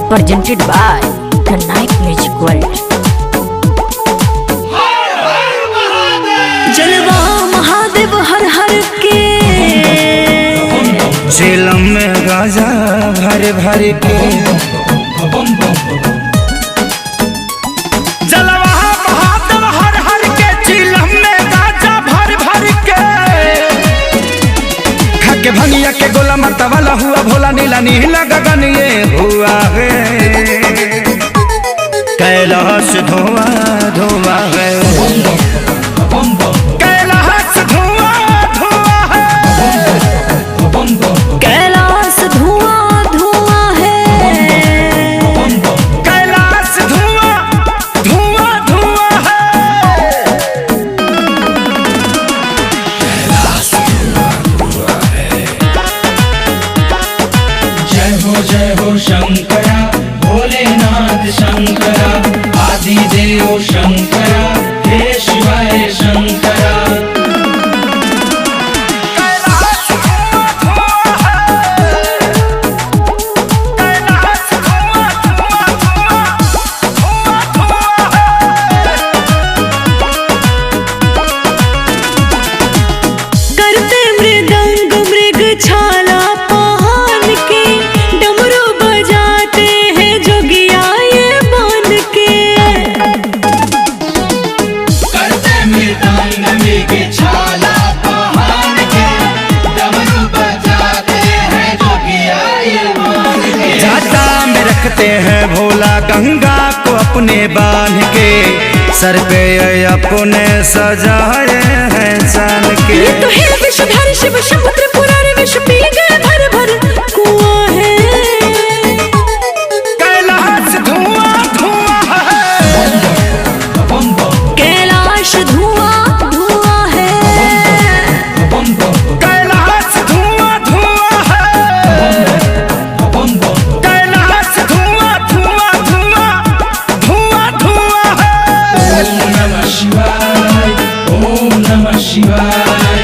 Presented by the Night Music World. जलवा महादेव हर हर के झेलम में गाजा भर भर के जलवा महादेव हर हर के झेलम में गाजा भर भर के खाके भंगिया के गोला मरता वाला हुआ भोला नीला नीला गगन ये हुआ है कैलाश धुआं धुआं है कैलाश धुआं धुआं है कैलाश धुआं धुआं है कैलाश धुआं धुआं धुआं है कैलाश धुआं धुआं है। जय हो शंकरा भोलेनाथ शंकरा आदिदेव शंकरा हे शिवाय शंकरा। कैलाश धुआं धुआं है कैलाश धुआं धुआं धुआं धुआं धुआं है। करते मृदंग मृग छाला पहान के डमरू बजाते हैं जोगिया ये बन के करते मृदंग मृग छाला पहाड़ के डमरू बजाते हैं जोगिया ये मान के। जाता में रखते हैं भोला गंगा को अपने बांध के सर पे अपने सजाए हैं सान के। ये तो है विषधर शिव समुद्र पुराण विष पी गए भर भर कुआं है कैलाश धुआं धुआं है कैलाश धुआं धुआं है कैलाश धुआं धुआं है कैलाश धुआं धुआं धुआं धुआं धुआं है। ओम नमः शिवाय ओम नमः शिवाय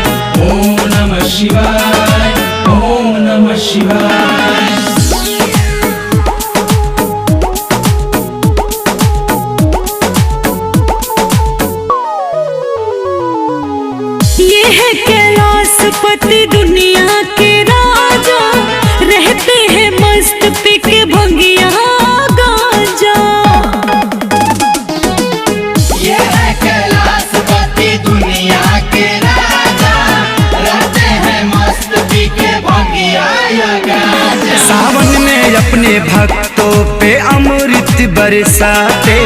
ओम नमः शिवाय ओम नमः शिवाय। ये है कैलाशपति दुनिया के राजा रहते हैं मस्त पी के भंगिया गांजा। ये है कैलाशपति दुनिया के राजा रहते हैं मस्त पी के भंगिया गाजा। सावन में अपने भक्तों पे अमृत बरसाते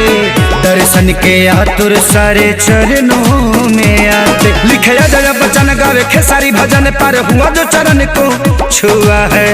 दर्शन के आतुर सारे चरणों में आते लिखे जय बचन गावे खेसारी भजन पर हुआ जो चरण को छुआ है।